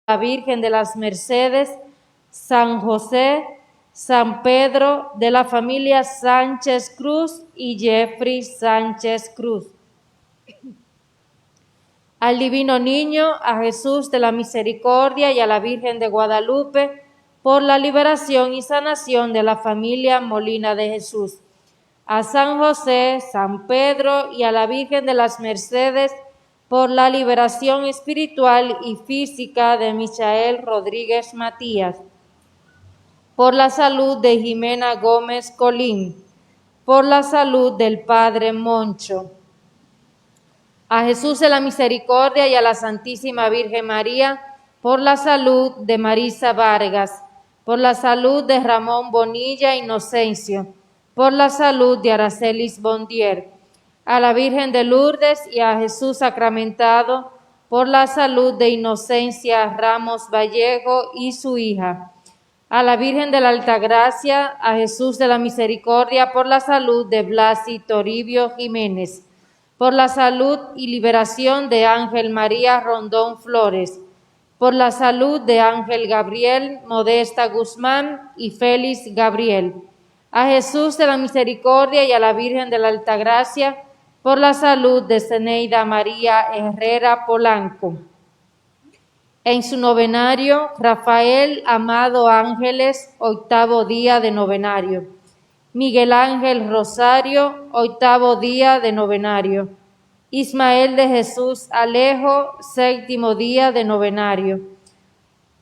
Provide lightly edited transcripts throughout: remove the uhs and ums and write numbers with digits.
la Virgen de las Mercedes, San José, San Pedro, de la familia Sánchez Cruz y Jeffrey Sánchez Cruz. Al Divino Niño, a Jesús de la Misericordia y a la Virgen de Guadalupe, por la liberación y sanación de la familia Molina de Jesús. A San José, San Pedro y a la Virgen de las Mercedes, por la liberación espiritual y física de Michael Rodríguez Matías. Por la salud de Jimena Gómez Colín. Por la salud del Padre Moncho. A Jesús de la Misericordia y a la Santísima Virgen María, por la salud de Marisa Vargas, por la salud de Ramón Bonilla Inocencio, por la salud de Aracelis Bondier, a la Virgen de Lourdes y a Jesús sacramentado, por la salud de Inocencia Ramos Vallejo y su hija, a la Virgen de la Altagracia, a Jesús de la Misericordia, por la salud de Blasi Toribio Jiménez, por la salud y liberación de Ángel María Rondón Flores, por la salud de Ángel Gabriel Modesta Guzmán y Félix Gabriel, a Jesús de la Misericordia y a la Virgen de la Altagracia, por la salud de Zeneida María Herrera Polanco. En su novenario, Rafael Amado Ángeles, 8º día de novenario. Miguel Ángel Rosario, 8º día de novenario. Ismael de Jesús Alejo, 7º día de novenario.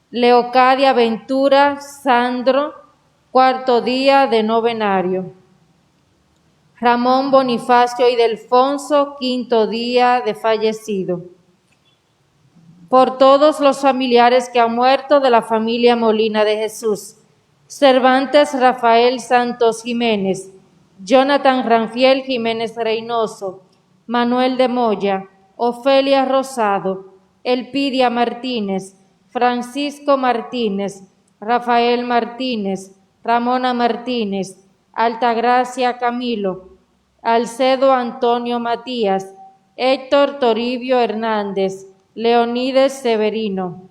Leocadia Ventura Sandro, 4º día de novenario. Ramón Bonifacio Ildefonso, 5º día de fallecido. Por todos los familiares que han muerto de la familia Molina de Jesús. Cervantes Rafael Santos Jiménez, Jonathan Ranfiel Jiménez Reynoso, Manuel de Moya, Ofelia Rosado, Elpidia Martínez, Francisco Martínez, Rafael Martínez, Ramona Martínez, Altagracia Camilo, Alcedo Antonio Matías, Héctor Toribio Hernández, Leonides Severino,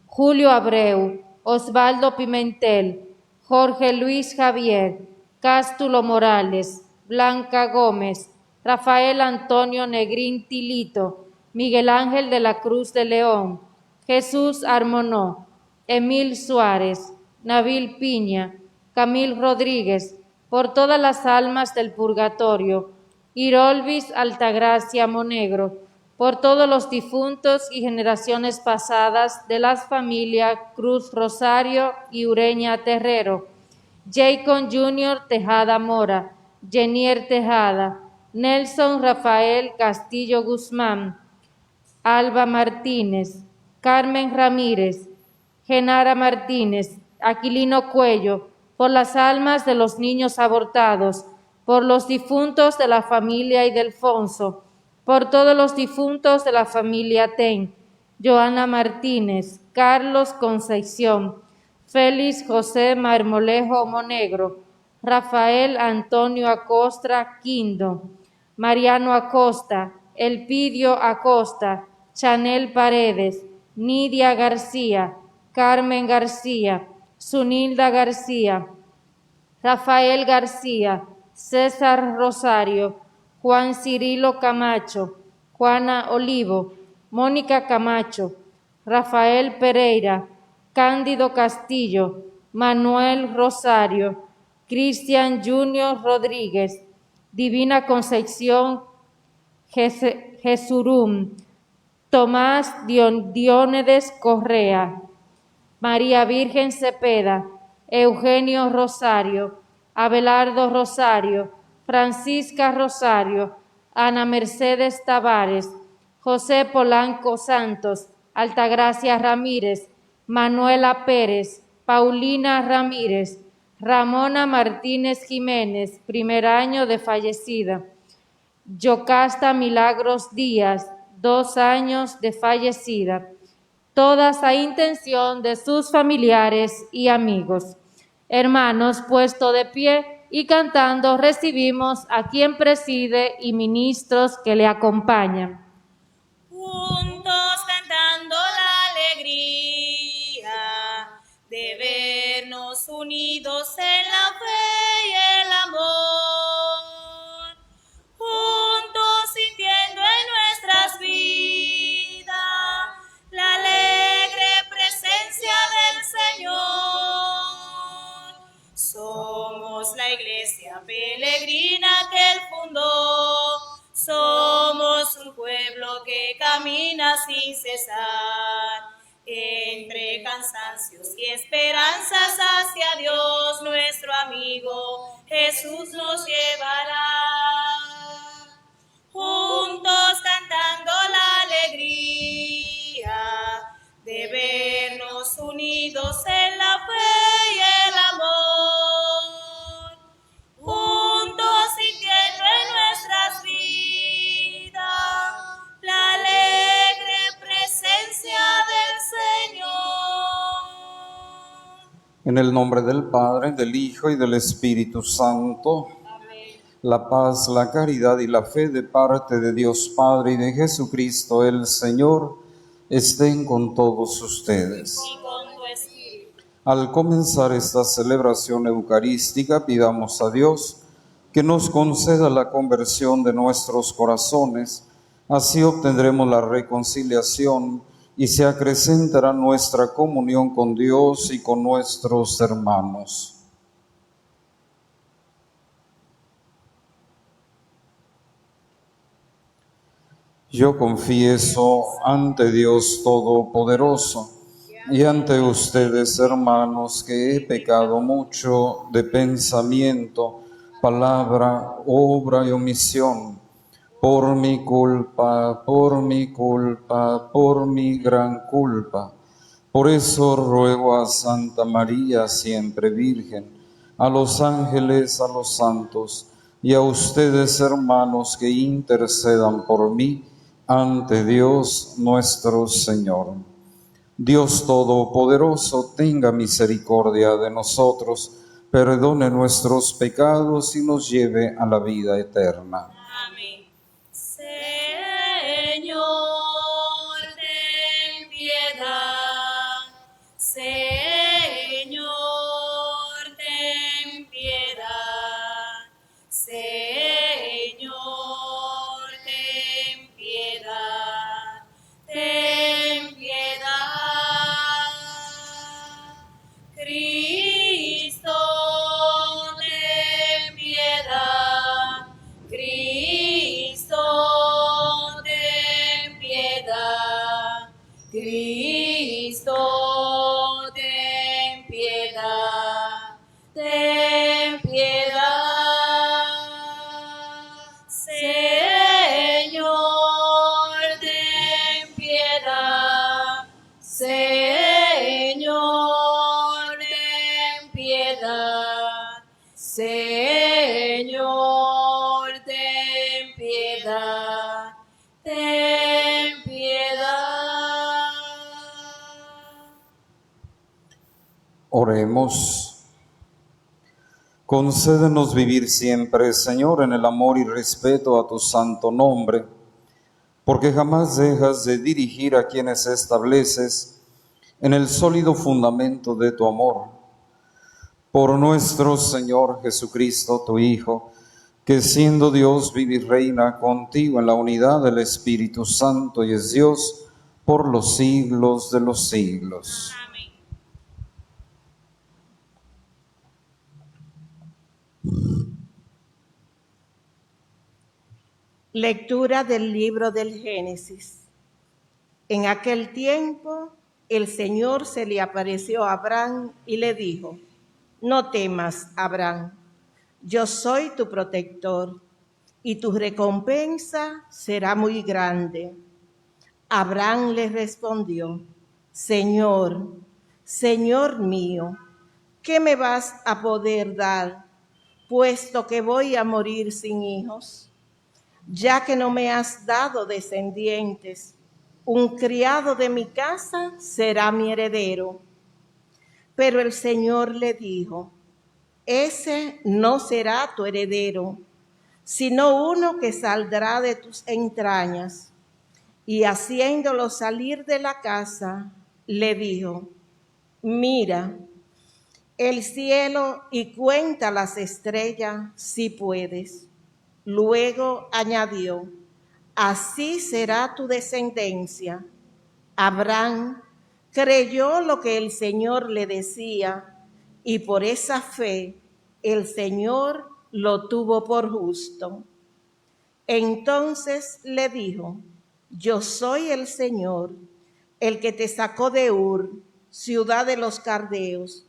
Julio Abreu, Osvaldo Pimentel, Jorge Luis Javier, Cástulo Morales, Blanca Gómez, Rafael Antonio Negrín Tilito, Miguel Ángel de la Cruz de León, Jesús Armonó, Emil Suárez, Nabil Piña, Camil Rodríguez, por todas las almas del purgatorio, Irolvis Altagracia Monegro, por todos los difuntos y generaciones pasadas de las familias Cruz Rosario y Ureña Terrero, Jacob Junior Tejada Mora, Jenier Tejada, Nelson Rafael Castillo Guzmán, Alba Martínez, Carmen Ramírez, Genara Martínez, Aquilino Cuello, por las almas de los niños abortados, por los difuntos de la familia Ildefonso, por todos los difuntos de la familia Ten, Joana Martínez, Carlos Concepción, Félix José Marmolejo Monegro, Rafael Antonio Acosta Quindo, Mariano Acosta, Elpidio Acosta, Chanel Paredes, Nidia García, Carmen García, Sunilda García, Rafael García, César Rosario, Juan Cirilo Camacho, Juana Olivo, Mónica Camacho, Rafael Pereira, Cándido Castillo, Manuel Rosario, Cristian Junior Rodríguez, Divina Concepción Jesurum, Tomás Dionedes Correa, María Virgen Cepeda, Eugenio Rosario, Abelardo Rosario, Francisca Rosario, Ana Mercedes Tavares, José Polanco Santos, Altagracia Ramírez, Manuela Pérez, Paulina Ramírez, Ramona Martínez Jiménez, 1er año de fallecida, Yocasta Milagros Díaz, 2 años de fallecida, todas a intención de sus familiares y amigos. Hermanos, puesto de pie y cantando, recibimos a quien preside y ministros que le acompañan. Juntos cantando la alegría. unidos en la fe y el amor, juntos sintiendo en nuestras vidas la alegre presencia del Señor. Somos la iglesia peregrina que Él fundó, somos un pueblo que camina sin cesar, entre cansancios y esperanzas hacia Dios, nuestro amigo Jesús nos llevará. Juntos cantando la alegría de vernos unidos en la fe y el amor, juntos sintiendo en nuestras vidas la alegre presencia del Señor. En el nombre del Padre, del Hijo y del Espíritu Santo. Amén. La paz, la caridad y la fe de parte de Dios Padre y de Jesucristo el Señor estén con todos ustedes. Y con tu espíritu. Al comenzar esta celebración eucarística, pidamos a Dios que nos conceda la conversión de nuestros corazones, así obtendremos la reconciliación y se acrecentará nuestra comunión con Dios y con nuestros hermanos. Yo confieso ante Dios Todopoderoso y ante ustedes, hermanos, que he pecado mucho de pensamiento, palabra, obra y omisión, por mi culpa, por mi gran culpa. Por eso ruego a Santa María, siempre Virgen, a los ángeles, a los santos y a ustedes, hermanos, que intercedan por mí ante Dios nuestro Señor. Dios Todopoderoso, tenga misericordia de nosotros, perdone nuestros pecados y nos lleve a la vida eterna. Amén. Señor, ten piedad. Señor, ten piedad. Señor, ten piedad. Ten piedad. Cristo, ten piedad. Cristo, ten piedad. Cristo, ten piedad. Ten piedad. Señor, ten piedad. Señor, ten piedad. Señor, ten piedad. Ten piedad. Oremos. Concédenos vivir siempre, Señor, en el amor y respeto a tu santo nombre, porque jamás dejas de dirigir a quienes estableces en el sólido fundamento de tu amor. Por nuestro Señor Jesucristo, tu Hijo, que siendo Dios vive y reina contigo en la unidad del Espíritu Santo y es Dios por los siglos de los siglos. Amén. Lectura del libro del Génesis. En aquel tiempo, el Señor se le apareció a Abraham y le dijo: No temas, Abraham, yo soy tu protector y tu recompensa será muy grande. Abraham le respondió: Señor, Señor mío, ¿qué me vas a poder dar, puesto que voy a morir sin hijos? Ya que no me has dado descendientes, un criado de mi casa será mi heredero. Pero el Señor le dijo: Ese no será tu heredero, sino uno que saldrá de tus entrañas. Y haciéndolo salir de la casa, le dijo: Mira, el cielo y cuenta las estrellas si puedes. Luego añadió, así será tu descendencia. Abraham creyó lo que el Señor le decía y por esa fe el Señor lo tuvo por justo. Entonces le dijo, yo soy el Señor, el que te sacó de Ur, ciudad de los Caldeos,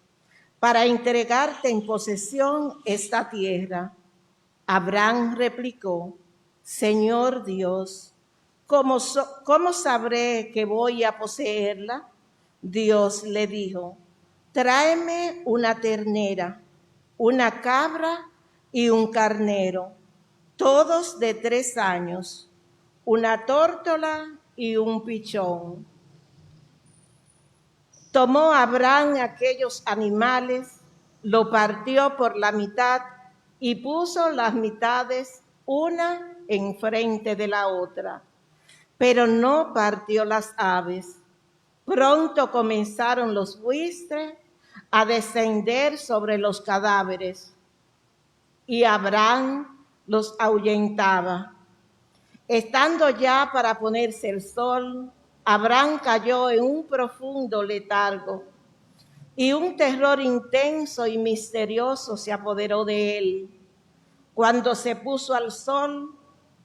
para entregarte en posesión esta tierra. Abraham replicó, Señor Dios, ¿cómo sabré que voy a poseerla? Dios le dijo, tráeme una ternera, una cabra y un carnero, todos de 3 años, una tórtola y un pichón. Tomó Abraham aquellos animales, lo partió por la mitad y puso las mitades una enfrente de la otra, pero no partió las aves. Pronto comenzaron los buitres a descender sobre los cadáveres y Abraham los ahuyentaba. Estando ya para ponerse el sol, Abraham cayó en un profundo letargo y un terror intenso y misterioso se apoderó de él. Cuando se puso al sol,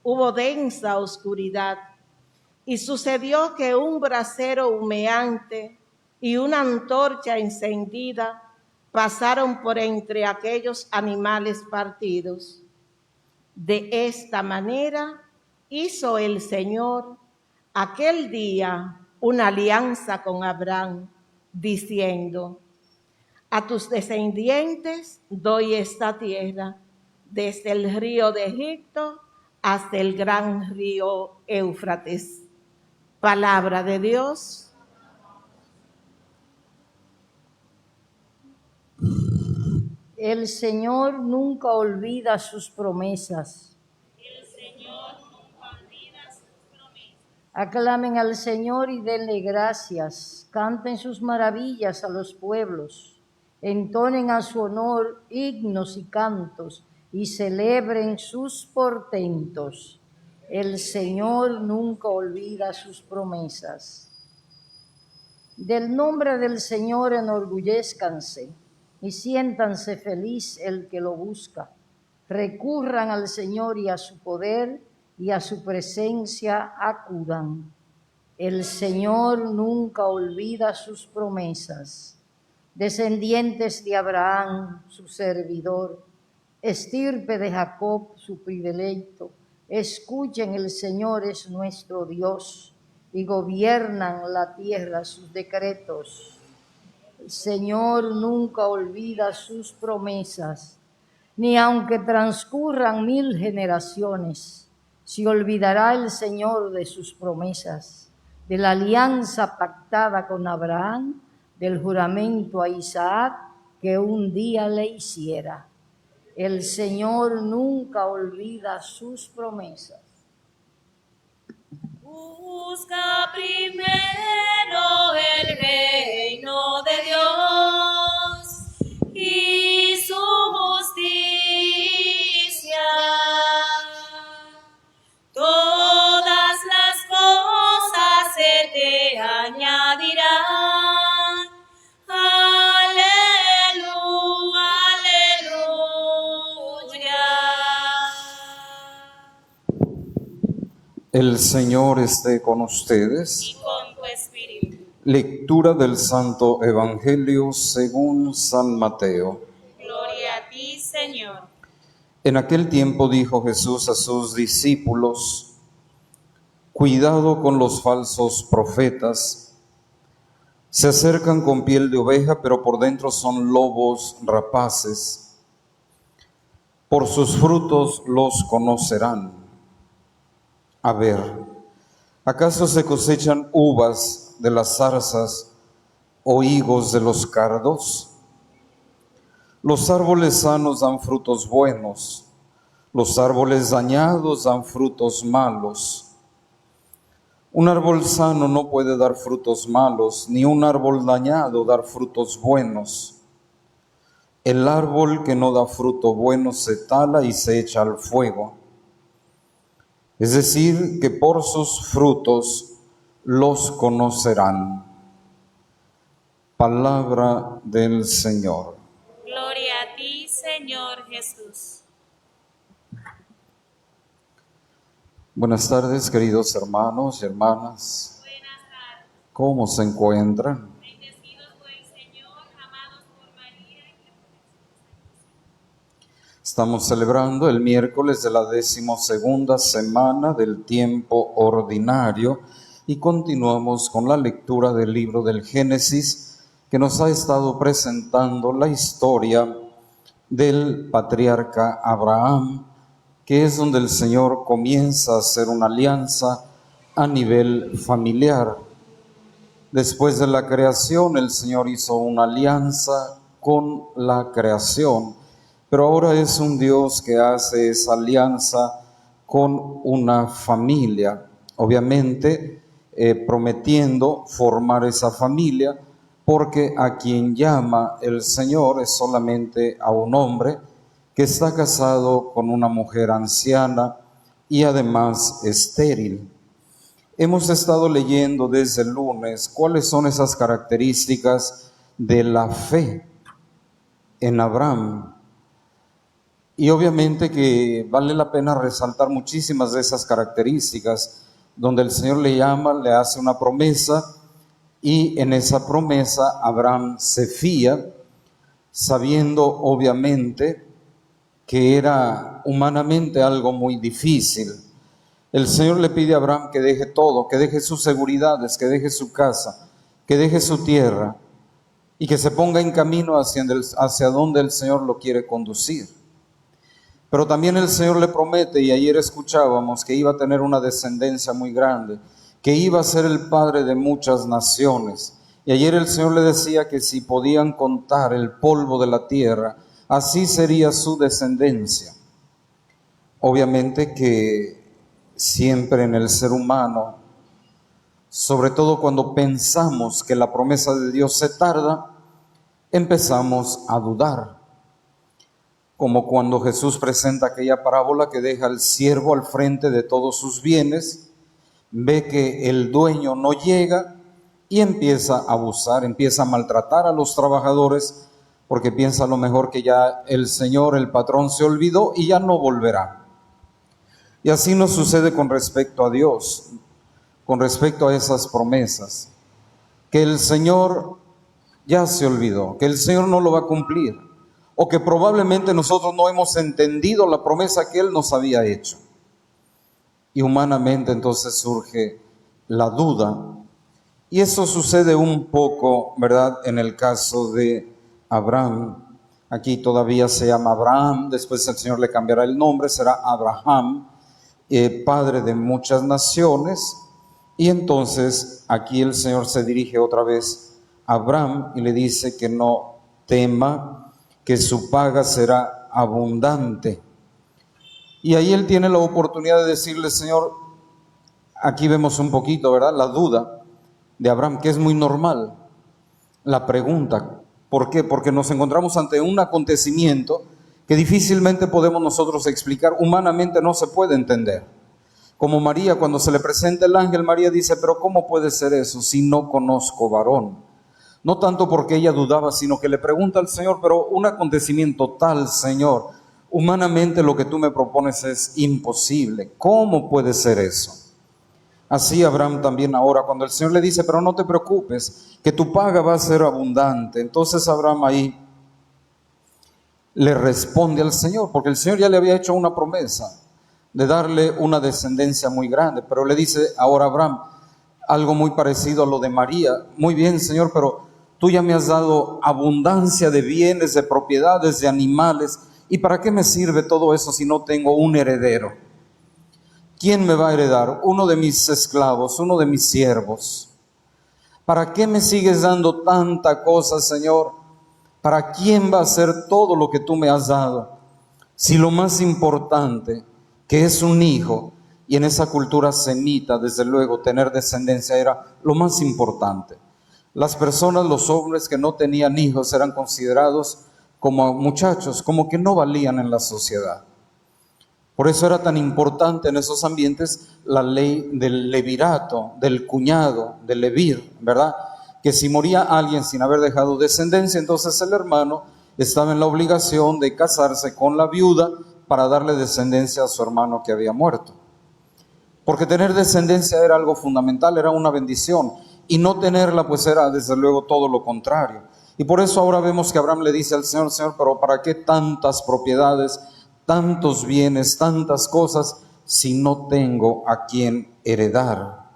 hubo densa oscuridad y sucedió que un brasero humeante y una antorcha encendida pasaron por entre aquellos animales partidos. De esta manera hizo el Señor aquel día una alianza con Abraham, diciendo, a tus descendientes doy esta tierra, desde el río de Egipto hasta el gran río Éufrates. Palabra de Dios. El Señor nunca olvida sus promesas. El Señor nunca olvida sus promesas. Aclamen al Señor y denle gracias. Canten sus maravillas a los pueblos. Entonen a su honor himnos y cantos y celebren sus portentos. El Señor nunca olvida sus promesas. Del nombre del Señor enorgullezcanse y siéntanse feliz el que lo busca. Recurran al Señor y a su poder y a su presencia acudan. El Señor nunca olvida sus promesas. Descendientes de Abraham, su servidor, estirpe de Jacob, su predilecto, escuchen, el Señor es nuestro Dios y gobiernan la tierra sus decretos. El Señor nunca olvida sus promesas, ni aunque transcurran 1000 generaciones, se olvidará el Señor de sus promesas, de la alianza pactada con Abraham, del juramento a Isaac que un día le hiciera. El Señor nunca olvida sus promesas. Busca primero el reino de Dios y su justicia. Todas las cosas se te añadirán. Aleluya, aleluya. El Señor esté con ustedes. Y con tu espíritu. Lectura del Santo Evangelio según San Mateo. Gloria a ti, Señor. En aquel tiempo dijo Jesús a sus discípulos, cuidado con los falsos profetas. Se acercan con piel de oveja, pero por dentro son lobos rapaces. Por sus frutos los conocerán. A ver, ¿acaso se cosechan uvas de las zarzas o higos de los cardos? Los árboles sanos dan frutos buenos, los árboles dañados dan frutos malos. Un árbol sano no puede dar frutos malos, ni un árbol dañado dar frutos buenos. El árbol que no da fruto bueno se tala y se echa al fuego. Es decir, que por sus frutos los conocerán. Palabra del Señor. Gloria a ti, Señor Jesús. Buenas tardes, queridos hermanos y hermanas. Buenas tardes. ¿Cómo se encuentran? Bendecidos por el Señor, amados por María y que Estamos celebrando el miércoles de la 12ª semana del tiempo ordinario y continuamos con la lectura del libro del Génesis, que nos ha estado presentando la historia del patriarca Abraham, que es donde el Señor comienza a hacer una alianza a nivel familiar. Después de la creación, el Señor hizo una alianza con la creación, pero ahora es un Dios que hace esa alianza con una familia, obviamente prometiendo formar esa familia, porque a quien llama el Señor es solamente a un hombre que está casado con una mujer anciana y además estéril. Hemos estado leyendo desde el lunes cuáles son esas características de la fe en Abraham. Y obviamente que vale la pena resaltar muchísimas de esas características, donde el Señor le llama, le hace una promesa, y en esa promesa Abraham se fía, sabiendo obviamente que era humanamente algo muy difícil. El Señor le pide a Abraham que deje todo, que deje sus seguridades, que deje su casa, que deje su tierra y que se ponga en camino hacia donde el Señor lo quiere conducir. Pero también el Señor le promete, y ayer escuchábamos, que iba a tener una descendencia muy grande, que iba a ser el padre de muchas naciones. Y ayer el Señor le decía que si podían contar el polvo de la tierra, así sería su descendencia. Obviamente que siempre en el ser humano, sobre todo cuando pensamos que la promesa de Dios se tarda, empezamos a dudar. Como cuando Jesús presenta aquella parábola que deja al siervo al frente de todos sus bienes, ve que el dueño no llega y empieza a abusar, empieza a maltratar a los trabajadores, porque piensa a lo mejor que ya el Señor, el patrón, se olvidó y ya no volverá. Y así nos sucede con respecto a Dios, con respecto a esas promesas, que el Señor ya se olvidó, que el Señor no lo va a cumplir, o que probablemente nosotros no hemos entendido la promesa que Él nos había hecho. Y humanamente entonces surge la duda, y eso sucede un poco, ¿verdad?, en el caso de Abraham. Aquí todavía se llama Abraham, después el Señor le cambiará el nombre, será Abraham, padre de muchas naciones. Y entonces aquí el Señor se dirige otra vez a Abraham y le dice que no tema, que su paga será abundante. Y ahí él tiene la oportunidad de decirle: Señor, aquí vemos un poquito, ¿verdad?, la duda de Abraham, que es muy normal. La pregunta, ¿por qué? Porque nos encontramos ante un acontecimiento que difícilmente podemos nosotros explicar, humanamente no se puede entender. Como María, cuando se le presenta el ángel, María dice: pero ¿cómo puede ser eso si no conozco varón? No tanto porque ella dudaba, sino que le pregunta al Señor: pero un acontecimiento tal, Señor, humanamente lo que tú me propones es imposible. ¿Cómo puede ser eso? Así Abraham también ahora, cuando el Señor le dice: pero no te preocupes, que tu paga va a ser abundante. Entonces Abraham ahí le responde al Señor, porque el Señor ya le había hecho una promesa de darle una descendencia muy grande. Pero le dice ahora Abraham algo muy parecido a lo de María: muy bien, Señor, pero tú ya me has dado abundancia de bienes, de propiedades, de animales, ¿y para qué me sirve todo eso si no tengo un heredero? ¿Quién me va a heredar? Uno de mis esclavos, uno de mis siervos. ¿Para qué me sigues dando tanta cosa, Señor? ¿Para quién va a hacer todo lo que tú me has dado? Si lo más importante, que es un hijo, y en esa cultura semita, desde luego, tener descendencia era lo más importante. Las personas, los hombres que no tenían hijos, eran considerados como muchachos, como que no valían en la sociedad. Por eso era tan importante en esos ambientes la ley del levirato, del cuñado, del levir, ¿verdad? Que si moría alguien sin haber dejado descendencia, entonces el hermano estaba en la obligación de casarse con la viuda para darle descendencia a su hermano que había muerto. Porque tener descendencia era algo fundamental, era una bendición, y no tenerla pues era desde luego todo lo contrario. Y por eso ahora vemos que Abraham le dice al Señor: Señor, pero ¿para qué tantas propiedades, tantos bienes, tantas cosas, si no tengo a quien heredar?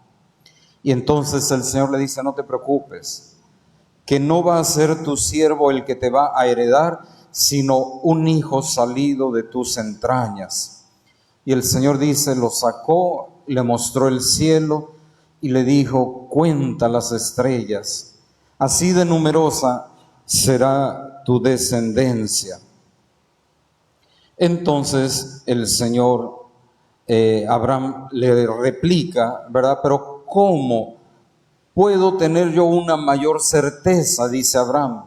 Y entonces el Señor le dice: no te preocupes, que no va a ser tu siervo el que te va a heredar, sino un hijo salido de tus entrañas. Y el Señor dice, lo sacó, le mostró el cielo y le dijo: cuenta las estrellas, así de numerosa será tu descendencia. Entonces el Señor, Abraham le replica, ¿verdad? Pero ¿cómo puedo tener yo una mayor certeza? Dice Abraham.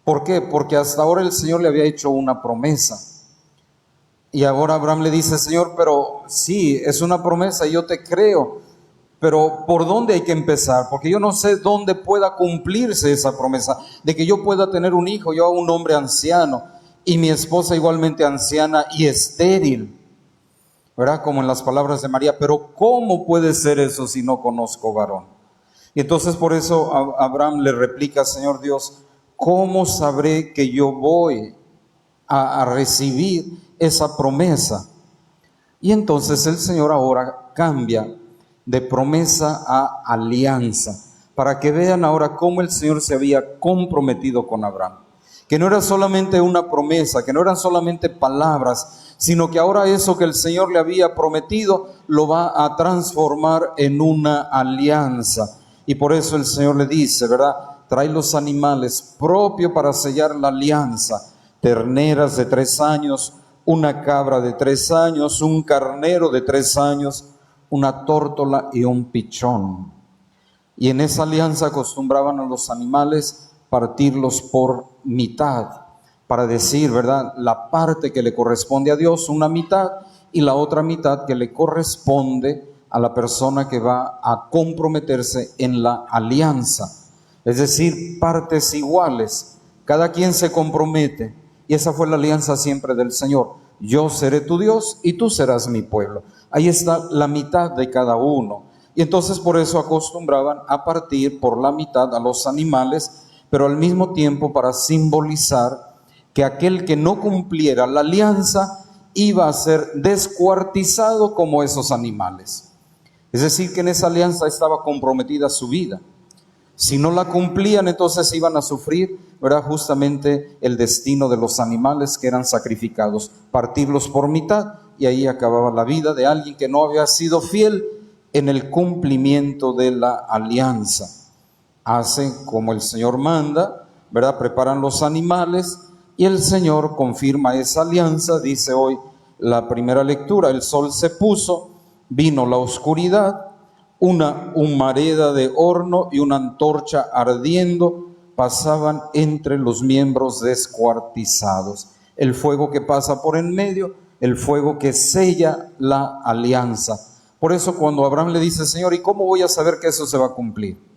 ¿Por qué? Porque hasta ahora el Señor le había hecho una promesa. Y ahora Abraham le dice: Señor, pero sí, es una promesa y yo te creo, pero ¿por dónde hay que empezar? Porque yo no sé dónde pueda cumplirse esa promesa, de que yo pueda tener un hijo, yo un hombre anciano, y mi esposa igualmente anciana y estéril, ¿verdad? Como en las palabras de María, pero ¿cómo puede ser eso si no conozco varón? Y entonces por eso Abraham le replica: Señor Dios, ¿cómo sabré que yo voy a recibir esa promesa? Y entonces el Señor ahora cambia de promesa a alianza, para que vean ahora cómo el Señor se había comprometido con Abraham. Que no era solamente una promesa, que no eran solamente palabras, sino que ahora eso que el Señor le había prometido lo va a transformar en una alianza. Y por eso el Señor le dice, ¿verdad? Trae los animales propios para sellar la alianza: terneras de 3 años, una cabra de 3 años, un carnero de 3 años, una tórtola y un pichón. Y en esa alianza acostumbraban a los animales partirlos por mitad, para decir, ¿verdad?, la parte que le corresponde a Dios, una mitad, y la otra mitad que le corresponde a la persona que va a comprometerse en la alianza. Es decir, partes iguales, cada quien se compromete, y esa fue la alianza siempre del Señor: yo seré tu Dios y tú serás mi pueblo. Ahí está la mitad de cada uno. Y entonces por eso acostumbraban a partir por la mitad a los animales, pero al mismo tiempo para simbolizar que aquel que no cumpliera la alianza iba a ser descuartizado como esos animales. Es decir, que en esa alianza estaba comprometida su vida. Si no la cumplían, entonces iban a sufrir, ¿verdad?, justamente el destino de los animales que eran sacrificados, partirlos por mitad, y ahí acababa la vida de alguien que no había sido fiel en el cumplimiento de la alianza. Hacen como el Señor manda, ¿verdad? Preparan los animales y el Señor confirma esa alianza. Dice hoy la primera lectura: el sol se puso, vino la oscuridad, una humareda de horno y una antorcha ardiendo pasaban entre los miembros descuartizados. El fuego que pasa por en medio, el fuego que sella la alianza. Por eso cuando Abraham le dice: Señor, ¿y cómo voy a saber que eso se va a cumplir?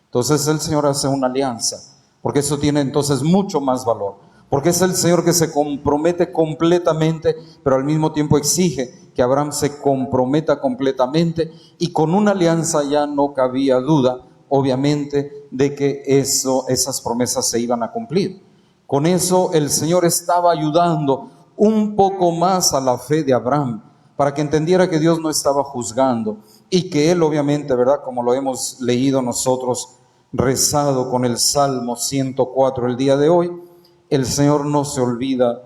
Entonces el Señor hace una alianza, porque eso tiene entonces mucho más valor, porque es el Señor que se compromete completamente, pero al mismo tiempo exige que Abraham se comprometa completamente, y con una alianza ya no cabía duda, obviamente, de que esas promesas se iban a cumplir. Con eso el Señor estaba ayudando un poco más a la fe de Abraham, para que entendiera que Dios no estaba juzgando, y que Él obviamente, ¿verdad?, como lo hemos leído nosotros, rezado con el Salmo 104 el día de hoy, el Señor no se olvida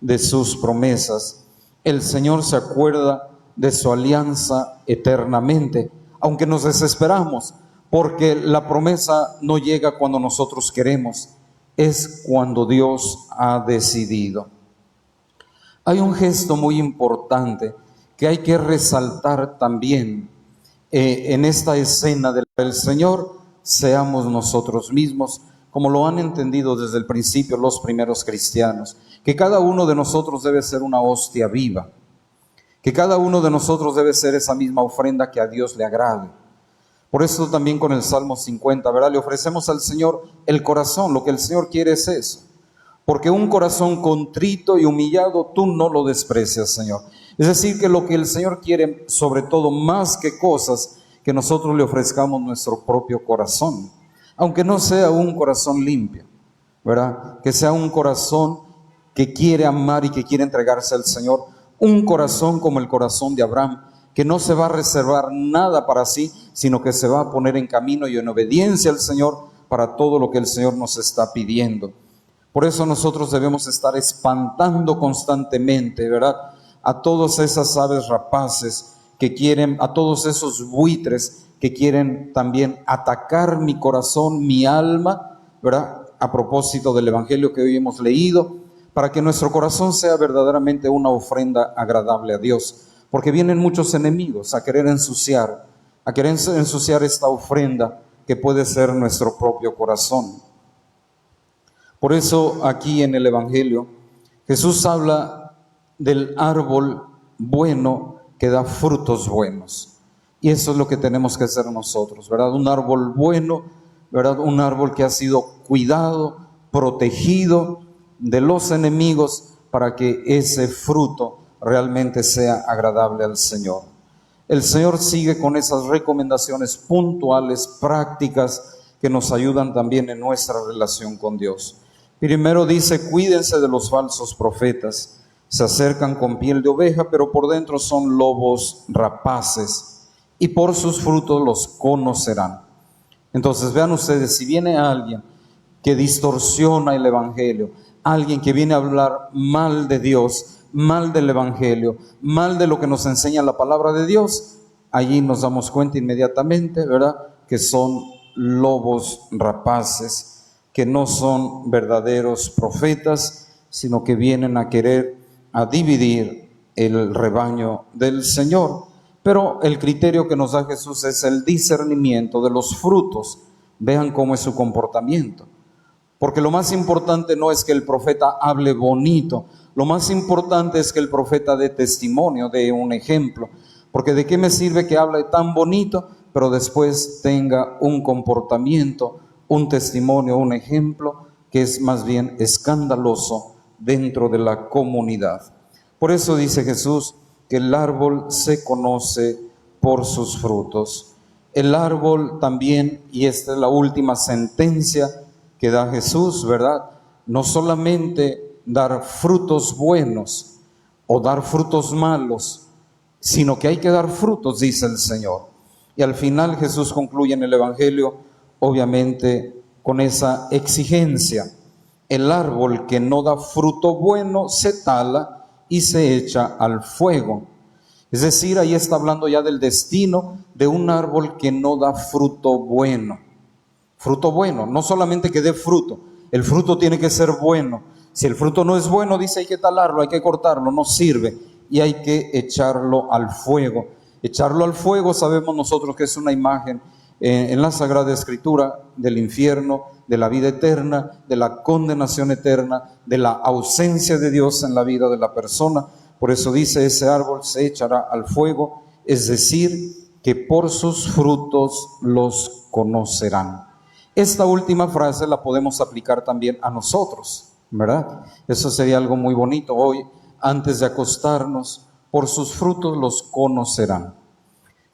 de sus promesas. El Señor se acuerda de su alianza eternamente, aunque nos desesperamos, porque la promesa no llega cuando nosotros queremos, es cuando Dios ha decidido. Hay un gesto muy importante que hay que resaltar también en esta escena del Señor: seamos nosotros mismos como lo han entendido desde el principio los primeros cristianos, que cada uno de nosotros debe ser una hostia viva, que cada uno de nosotros debe ser esa misma ofrenda que a Dios le agrade. Por eso también con el Salmo 50, ¿verdad? Le ofrecemos al Señor el corazón. Lo que el Señor quiere es eso. Porque un corazón contrito y humillado, tú no lo desprecias, Señor. Es decir, que lo que el Señor quiere, sobre todo, más que cosas, que nosotros le ofrezcamos nuestro propio corazón. Aunque no sea un corazón limpio, ¿verdad? Que sea un corazón que quiere amar y que quiere entregarse al Señor. Un corazón como el corazón de Abraham, que no se va a reservar nada para sí, sino que se va a poner en camino y en obediencia al Señor para todo lo que el Señor nos está pidiendo. Por eso nosotros debemos estar espantando constantemente, ¿verdad? A todas esas aves rapaces que quieren, a todos esos buitres que quieren también atacar mi corazón, mi alma, ¿verdad? A propósito del Evangelio que hoy hemos leído, para que nuestro corazón sea verdaderamente una ofrenda agradable a Dios. Porque vienen muchos enemigos a querer ensuciar esta ofrenda que puede ser nuestro propio corazón. Por eso aquí en el Evangelio Jesús habla del árbol bueno que da frutos buenos. Y eso es lo que tenemos que hacer nosotros, ¿verdad? Un árbol bueno, ¿verdad? Un árbol que ha sido cuidado, protegido de los enemigos para que ese fruto realmente sea agradable al Señor. El Señor sigue con esas recomendaciones puntuales, prácticas, que nos ayudan también en nuestra relación con Dios. Primero dice, cuídense de los falsos profetas. Se acercan con piel de oveja, pero por dentro son lobos rapaces, y por sus frutos los conocerán. Entonces vean ustedes, si viene alguien que distorsiona el Evangelio, alguien que viene a hablar mal de Dios, mal del Evangelio, mal de lo que nos enseña la palabra de Dios, allí nos damos cuenta inmediatamente, ¿verdad? Que son lobos rapaces, que no son verdaderos profetas, sino que vienen a querer a dividir el rebaño del Señor. Pero el criterio que nos da Jesús es el discernimiento de los frutos. Vean cómo es su comportamiento. Porque lo más importante no es que el profeta hable bonito, lo más importante es que el profeta dé testimonio, dé un ejemplo. Porque de qué me sirve que hable tan bonito, pero después tenga un comportamiento, un testimonio, un ejemplo que es más bien escandaloso dentro de la comunidad. Por eso dice Jesús que el árbol se conoce por sus frutos. El árbol también, y esta es la última sentencia que da Jesús, ¿verdad? No solamente dar frutos buenos o dar frutos malos, sino que hay que dar frutos, dice el Señor. Y al final Jesús concluye en el Evangelio, obviamente, con esa exigencia. El árbol que no da fruto bueno se tala y se echa al fuego. Es decir, ahí está hablando ya del destino de un árbol que no da fruto bueno. Fruto bueno, no solamente que dé fruto, el fruto tiene que ser bueno. Si el fruto no es bueno, dice, hay que talarlo, hay que cortarlo, no sirve, y hay que echarlo al fuego. Echarlo al fuego sabemos nosotros que es una imagen en la Sagrada Escritura del infierno, de la vida eterna, de la condenación eterna, de la ausencia de Dios en la vida de la persona. Por eso dice, ese árbol se echará al fuego, es decir, que por sus frutos los conocerán. Esta última frase la podemos aplicar también a nosotros, ¿verdad? Eso sería algo muy bonito hoy, antes de acostarnos, por sus frutos los conocerán.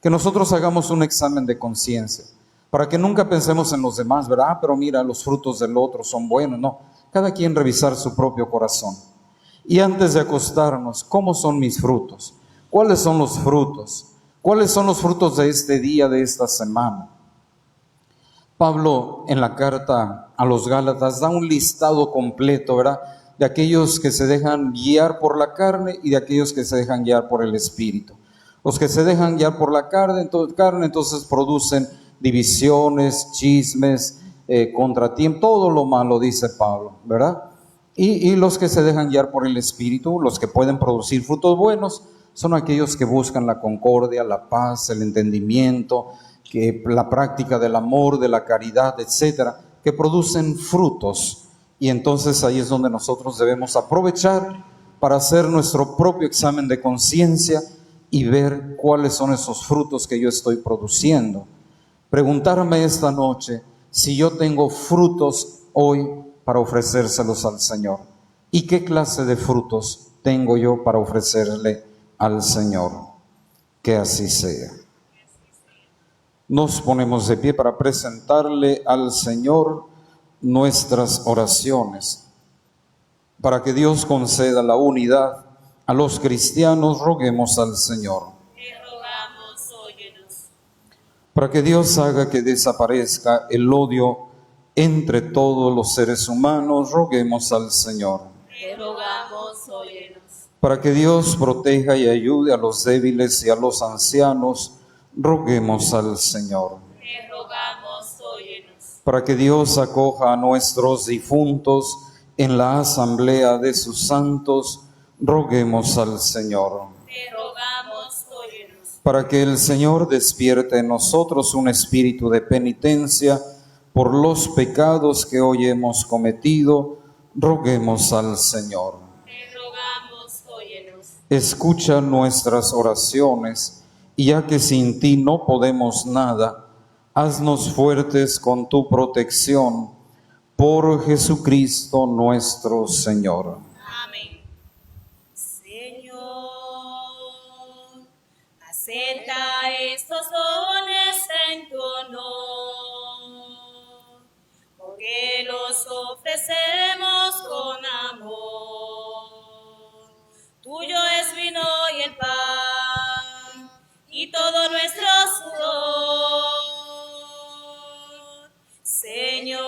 Que nosotros hagamos un examen de conciencia, para que nunca pensemos en los demás, ¿verdad? Pero mira, los frutos del otro son buenos. No, cada quien revisar su propio corazón. Y antes de acostarnos, ¿cómo son mis frutos? ¿Cuáles son los frutos? ¿Cuáles son los frutos de este día, de esta semana? Pablo en la carta a los Gálatas da un listado completo, ¿verdad? De aquellos que se dejan guiar por la carne y de aquellos que se dejan guiar por el Espíritu. Los que se dejan guiar por la carne entonces producen divisiones, chismes, contratiempos, todo lo malo, dice Pablo, ¿verdad? Y los que se dejan guiar por el Espíritu, los que pueden producir frutos buenos, son aquellos que buscan la concordia, la paz, el entendimiento, que la práctica del amor, de la caridad, etcétera, que producen frutos. Y entonces ahí es donde nosotros debemos aprovechar para hacer nuestro propio examen de conciencia y ver cuáles son esos frutos que yo estoy produciendo. Preguntarme esta noche si yo tengo frutos hoy para ofrecérselos al Señor. ¿Y qué clase de frutos tengo yo para ofrecerle al Señor? Que así sea. Nos ponemos de pie para presentarle al Señor nuestras oraciones. Para que Dios conceda la unidad a los cristianos, roguemos al Señor. Te rogamos, óyenos. Para que Dios haga que desaparezca el odio entre todos los seres humanos, roguemos al Señor. Te rogamos, óyenos. Para que Dios proteja y ayude a los débiles y a los ancianos, roguemos al Señor. Te rogamos, óyenos. Para que Dios acoja a nuestros difuntos en la asamblea de sus santos, roguemos al Señor. Te rogamos, óyenos. Para que el Señor despierte en nosotros un espíritu de penitencia por los pecados que hoy hemos cometido, roguemos al Señor. Te rogamos, óyenos. Escucha nuestras oraciones, y ya que sin ti no podemos nada, haznos fuertes con tu protección, por Jesucristo nuestro Señor. Amén. Señor, acepta estos dones en tu honor, porque los ofrecemos con amor. Tuyo es vino y el pan, y todo nuestro sudor. Señor,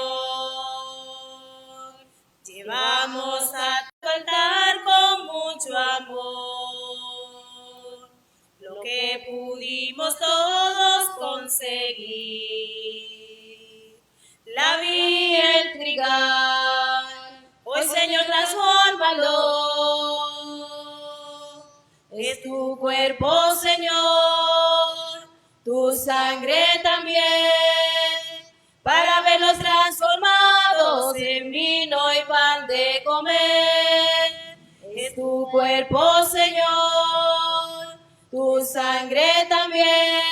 llevamos a tu altar con mucho amor lo que pudimos todos conseguir. La vid y el trigal, hoy Señor transfórmalo. Es tu cuerpo, Señor, tu sangre también, para verlos transformados en vino y pan de comer. Es tu cuerpo, Señor, tu sangre también,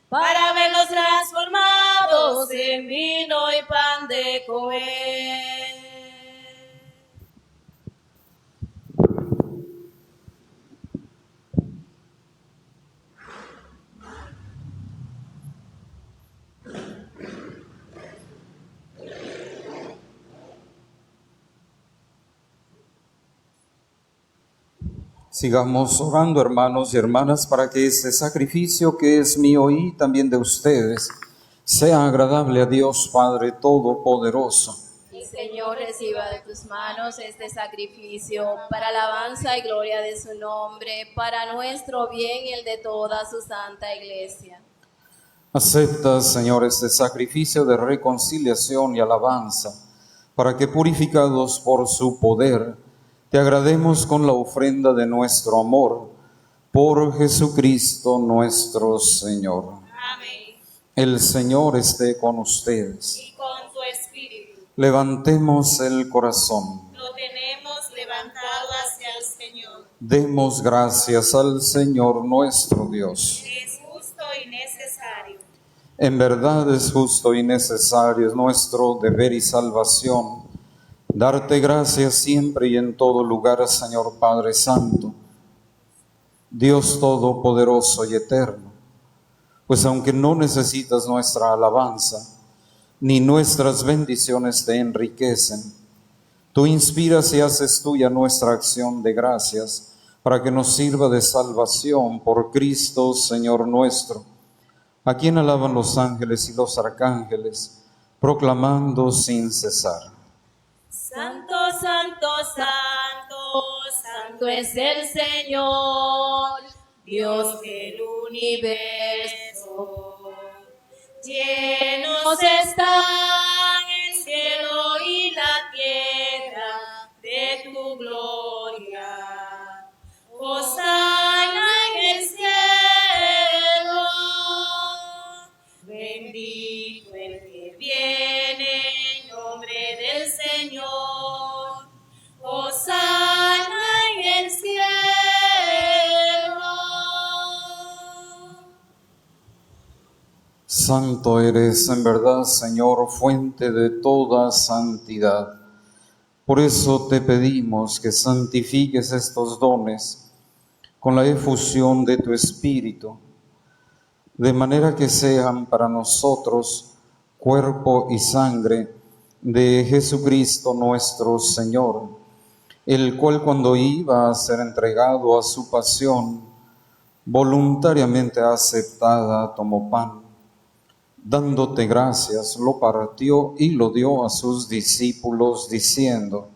para verlos transformados en vino y pan de comer. Sigamos orando, hermanos y hermanas, para que este sacrificio que es mío y también de ustedes sea agradable a Dios Padre Todopoderoso. Y Señor, reciba de tus manos este sacrificio para alabanza y gloria de su nombre, para nuestro bien y el de toda su santa iglesia. Acepta, Señor, este sacrificio de reconciliación y alabanza, para que purificados por su poder, te agrademos con la ofrenda de nuestro amor, por Jesucristo nuestro Señor. Amén. El Señor esté con ustedes. Y con tu espíritu. Levantemos el corazón. Lo tenemos levantado hacia el Señor. Demos gracias al Señor nuestro Dios. Es justo y necesario. En verdad es justo y necesario, es nuestro deber y salvación, darte gracias siempre y en todo lugar, Señor Padre Santo, Dios Todopoderoso y Eterno, pues aunque no necesitas nuestra alabanza, ni nuestras bendiciones te enriquecen, tú inspiras y haces tuya nuestra acción de gracias, para que nos sirva de salvación por Cristo, Señor nuestro, a quien alaban los ángeles y los arcángeles, proclamando sin cesar. Santo, santo, santo, santo es el Señor, Dios del universo. Llenos están el cielo y la tierra de tu gloria. Hosana en el cielo, bendito el que viene Santo eres en verdad, Señor, fuente de toda santidad. Por eso te pedimos que santifiques estos dones con la efusión de tu Espíritu, de manera que sean para nosotros cuerpo y sangre de Jesucristo nuestro Señor, el cual cuando iba a ser entregado a su pasión, voluntariamente aceptada, tomó pan, dándote gracias, lo partió y lo dio a sus discípulos, diciendo: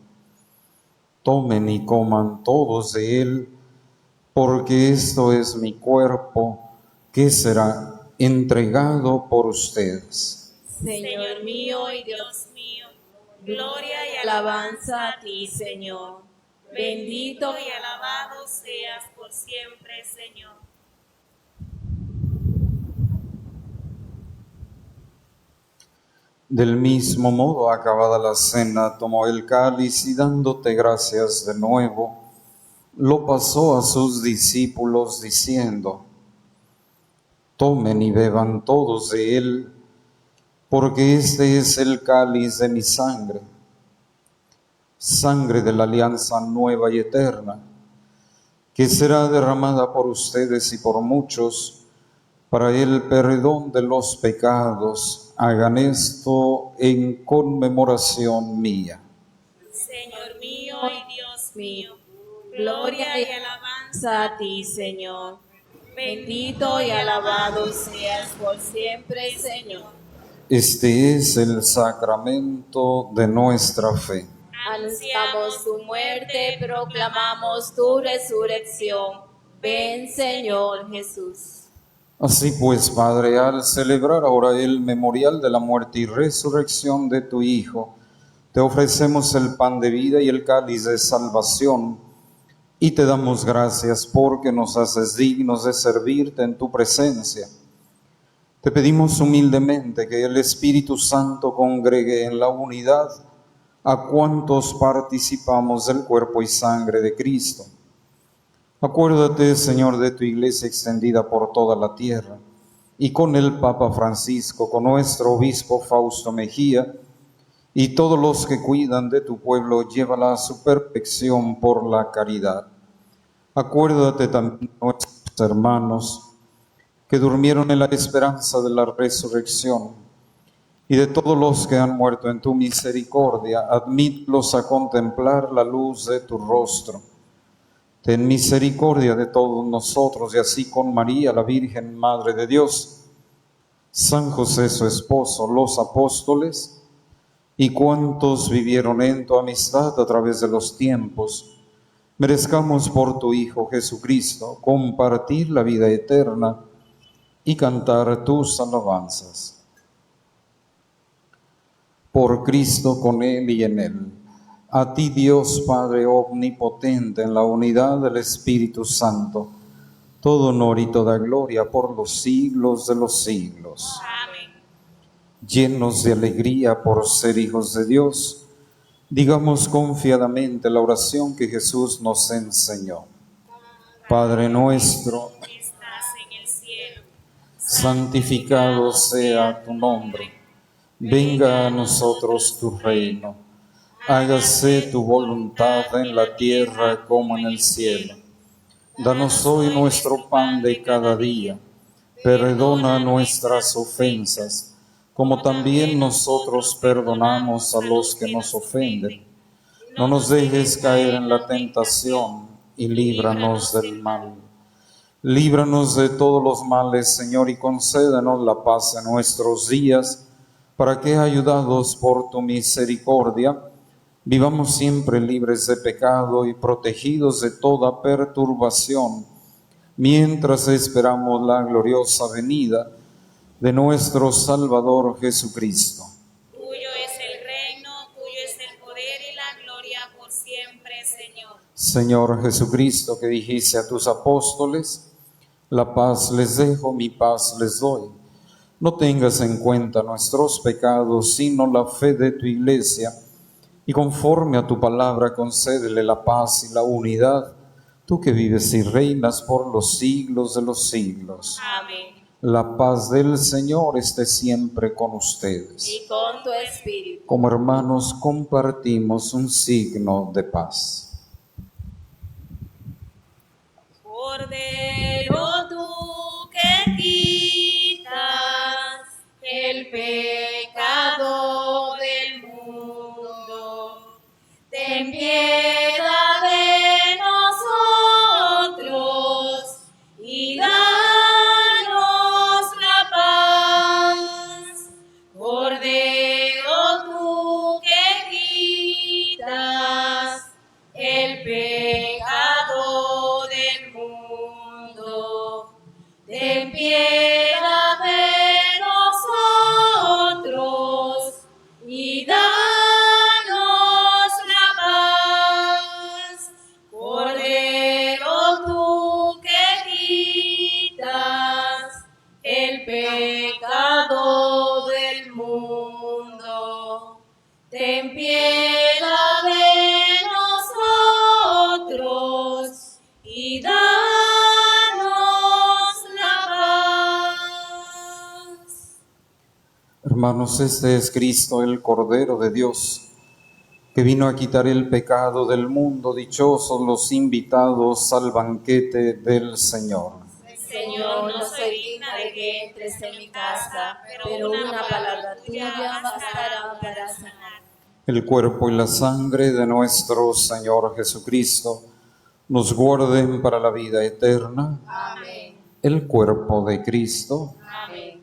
tomen y coman todos de él, porque esto es mi cuerpo, que será entregado por ustedes. Señor mío y Dios mío, gloria y alabanza a ti, Señor. Bendito y alabado seas por siempre, Señor. Del mismo modo, acabada la cena, tomó el cáliz y dándote gracias de nuevo, lo pasó a sus discípulos diciendo: tomen y beban todos de él, porque este es el cáliz de mi sangre, sangre de la alianza nueva y eterna, que será derramada por ustedes y por muchos para el perdón de los pecados. Hagan esto en conmemoración mía. Señor mío y Dios mío, gloria y alabanza a ti, Señor. Bendito y alabado seas por siempre, Señor. Este es el sacramento de nuestra fe. Anunciamos tu muerte, proclamamos tu resurrección. Ven, Señor Jesús. Así pues, Padre, al celebrar ahora el memorial de la muerte y resurrección de tu Hijo, te ofrecemos el pan de vida y el cáliz de salvación, y te damos gracias porque nos haces dignos de servirte en tu presencia. Te pedimos humildemente que el Espíritu Santo congregue en la unidad a cuantos participamos del cuerpo y sangre de Cristo. Acuérdate, Señor, de tu iglesia extendida por toda la tierra, y con el Papa Francisco, con nuestro obispo Fausto Mejía, y todos los que cuidan de tu pueblo, llévala a su perfección por la caridad. Acuérdate también de nuestros hermanos que durmieron en la esperanza de la resurrección, y de todos los que han muerto en tu misericordia, admítlos a contemplar la luz de tu rostro. Ten misericordia de todos nosotros, y así con María, la Virgen Madre de Dios, San José su esposo, los apóstoles, y cuantos vivieron en tu amistad a través de los tiempos, merezcamos por tu Hijo Jesucristo compartir la vida eterna y cantar tus alabanzas. Por Cristo, con Él y en Él. A ti, Dios Padre omnipotente, en la unidad del Espíritu Santo, todo honor y toda gloria por los siglos de los siglos. Amén. Llenos de alegría por ser hijos de Dios, digamos confiadamente la oración que Jesús nos enseñó. Padre nuestro, Que estás en el cielo, santificado sea tu nombre. Venga a nosotros tu reino. Hágase tu voluntad en la tierra como en el cielo. Danos hoy nuestro pan de cada día. Perdona nuestras ofensas, como también nosotros perdonamos a los que nos ofenden. No nos dejes caer en la tentación y líbranos del mal. Líbranos de todos los males, Señor, y concédenos la paz en nuestros días, para que, ayudados por tu misericordia, vivamos siempre libres de pecado y protegidos de toda perturbación, mientras esperamos la gloriosa venida de nuestro Salvador Jesucristo. tuyo es el reino, tuyo es el poder y la gloria por siempre, Señor. Señor Jesucristo, que dijiste a tus apóstoles: la paz les dejo, mi paz les doy. No tengas en cuenta nuestros pecados, sino la fe de tu iglesia, y conforme a tu palabra concédele la paz y la unidad, tú que vives y reinas por los siglos de los siglos. Amén. La paz del Señor esté siempre con ustedes. Y con tu espíritu. Como hermanos compartimos un signo de paz. Cordero tú que quitas el pecado del mundo, ten piedad de nosotros y danos la paz. Cordero tú que quitas el pecado del mundo, ten piedad de nosotros y danos la paz. Cordero tú que quitas el pecado del mundo, ten piedad de nosotros y danos la paz. Hermanos, este es Cristo, el Cordero de Dios, que vino a quitar el pecado del mundo. Dichosos los invitados al banquete del Señor. Señor, no soy digna de que entres en mi casa, pero una palabra tuya bastará para sanar. El cuerpo y la sangre de nuestro Señor Jesucristo nos guarden para la vida eterna. Amén. El cuerpo de Cristo. Amén.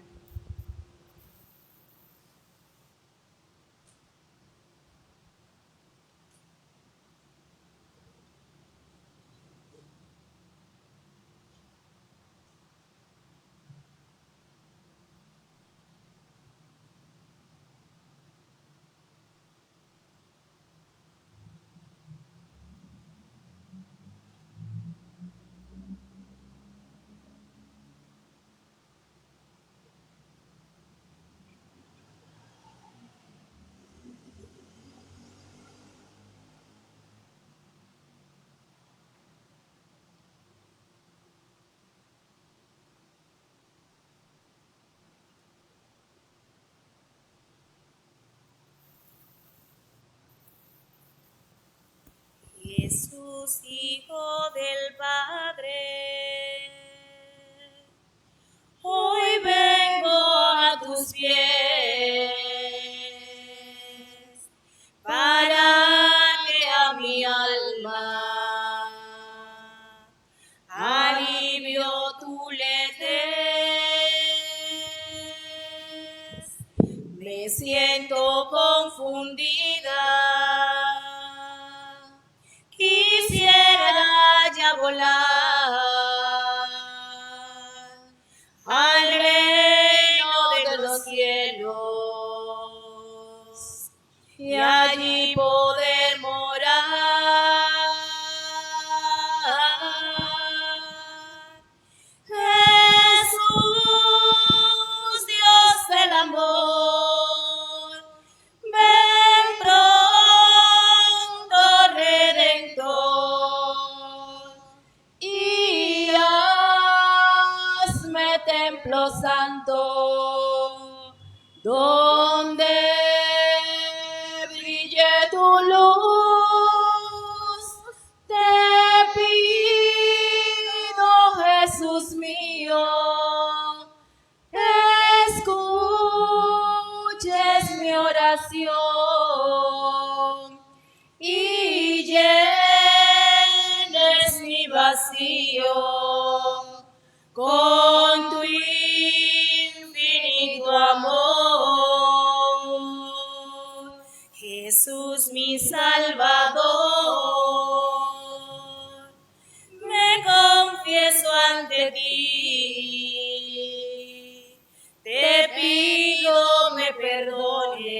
Jesús, Hijo del Padre, hoy vengo a tus pies para que a mi alma alivio tú le des. Me siento confundida. Quisiera ya volar al reino de los cielos y allí poder morar. Jesús, Dios del amor, ven pronto, Redentor, y hazme templo santo, donde brille tu luz. Te pido, Jesús mío, escuches mi oración y llenes mi vacío con tu infinito amor. Jesús, mi Salvador, me confieso ante ti, te pido me perdone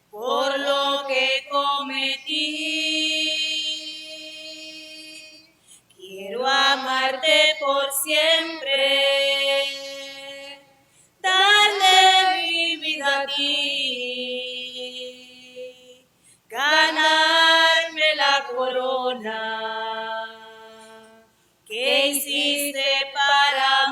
por lo que cometí. Quiero amarte por siempre, darle mi vida a ti, ganarme la corona que hiciste para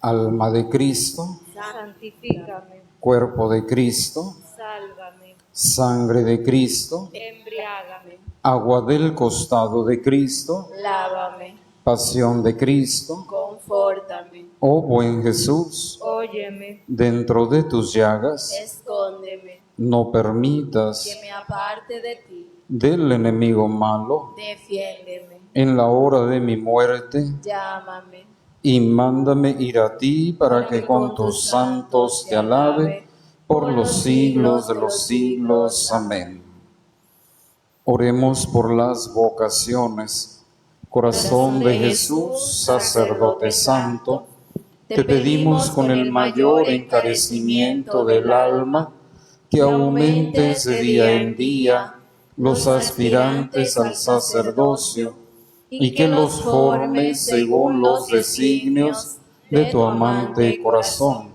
Alma de Cristo, santifícame, cuerpo de Cristo, sálvame, sangre de Cristo, embriágame, agua del costado de Cristo, Lávame, pasión de Cristo. confórtame, Oh buen Jesús, óyeme, dentro de tus llagas, escóndeme, no permitas que me aparte de ti, del enemigo malo, defiéndeme, en la hora de mi muerte, llámame, y mándame ir a ti para que con tus santos te alabe por los siglos de los siglos. Amén. Oremos por las vocaciones. Corazón de Jesús, sacerdote santo, te pedimos con el mayor encarecimiento del alma que aumentes de día en día los aspirantes al sacerdocio y que los formes según los designios de tu amante corazón.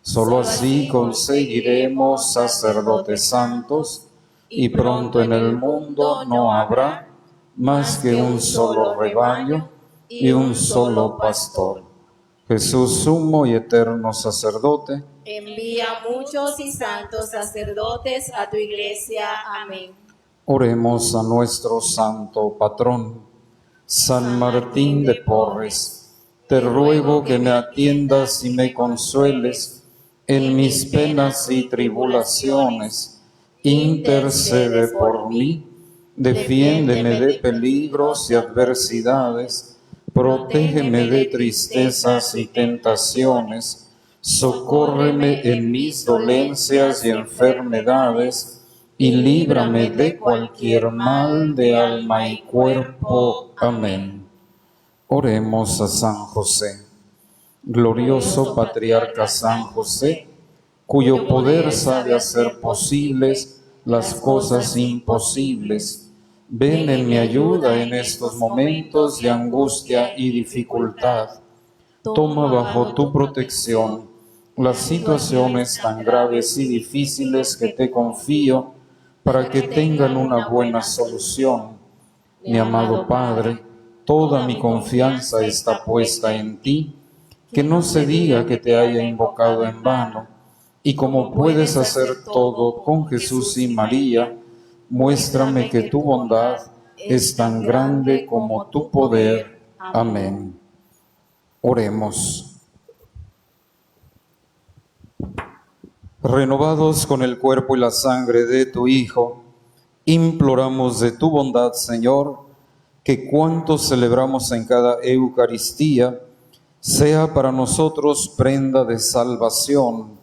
Solo así conseguiremos sacerdotes santos y pronto en el mundo no habrá más que un solo rebaño y un solo pastor. Jesús, sumo y eterno sacerdote, envía muchos y santos sacerdotes a tu iglesia. Amén. oremos a nuestro santo patrón, San Martín de Porres. Te ruego que me atiendas y me consueles en mis penas y tribulaciones. Intercede por mí, defiéndeme de peligros y adversidades, protégeme de tristezas y tentaciones, socórreme en mis dolencias y enfermedades, y líbrame de cualquier mal de alma y cuerpo. Amén. Oremos a San José. Glorioso patriarca San José, cuyo poder sabe hacer posibles las cosas imposibles, ven en mi ayuda en estos momentos de angustia y dificultad. Toma bajo tu protección las situaciones tan graves y difíciles que te confío, para que tengan una buena solución. Mi amado Padre, toda mi confianza está puesta en ti, que no se diga que te haya invocado en vano, y como puedes hacer todo con Jesús y María, muéstrame que tu bondad es tan grande como tu poder. Amén. Oremos. Renovados con el cuerpo y la sangre de tu Hijo, imploramos de tu bondad, Señor, que cuanto celebramos en cada Eucaristía sea para nosotros prenda de salvación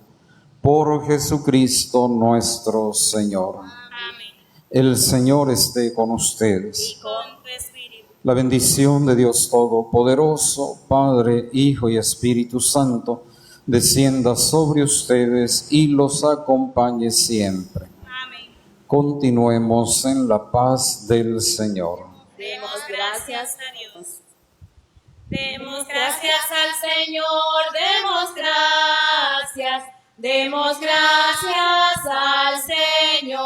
por Jesucristo nuestro Señor. Amén. El Señor esté con ustedes. Y con tu espíritu. La bendición de Dios Todopoderoso, Padre, Hijo y Espíritu Santo, descienda sobre ustedes y los acompañe siempre. Amén. Continuemos en la paz del Señor. Demos gracias a Dios. Demos gracias al Señor, demos gracias. Demos gracias al Señor.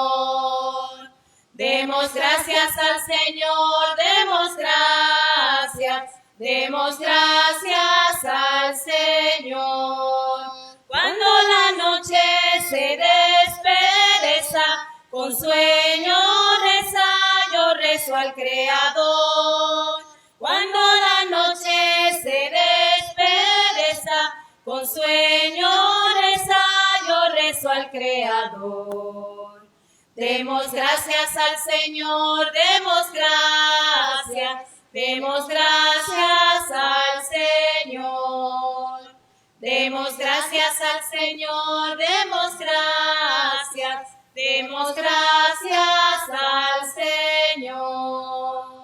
Demos gracias al Señor, demos gracias. Demos gracias al Señor. Cuando la noche se despereza, con sueño reza, yo rezo al Creador. Cuando la noche se despereza, con sueño reza, yo rezo al Creador. Demos gracias al Señor, demos gracias. Demos gracias al Señor. Demos gracias al Señor, demos gracias. Demos gracias al Señor.